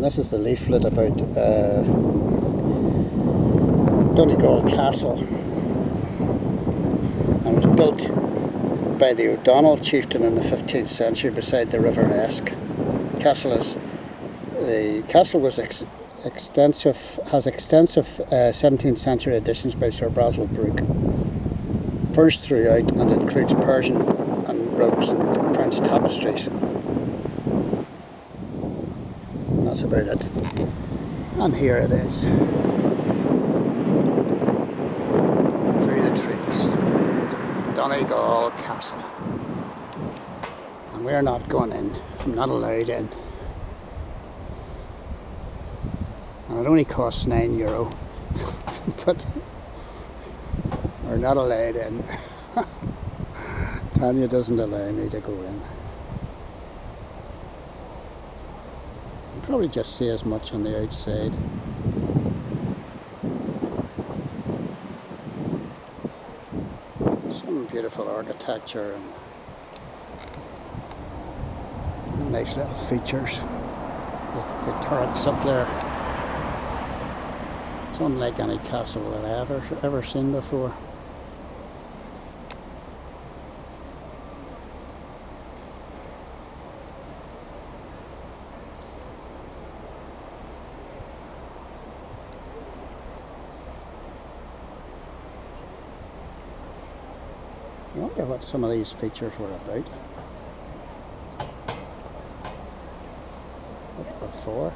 This is the leaflet about Donegal Castle, and it was built by the O'Donnell chieftain in the 15th century beside the River Eske. The castle was has extensive 17th century additions by Sir Basil Brooke, furnished throughout, and includes Persian and rugs and French tapestries. And that's about it. And here it is, through the trees, Donegal Castle. And we're not going in. I'm not allowed in. And it only costs €9, but we're not allowed in. Tanya doesn't allow me to go in. You probably just see as much on the outside. Some beautiful architecture and nice little features. The turrets up there. It's unlike any castle that I've ever seen before. I wonder what some of these features were about. What before?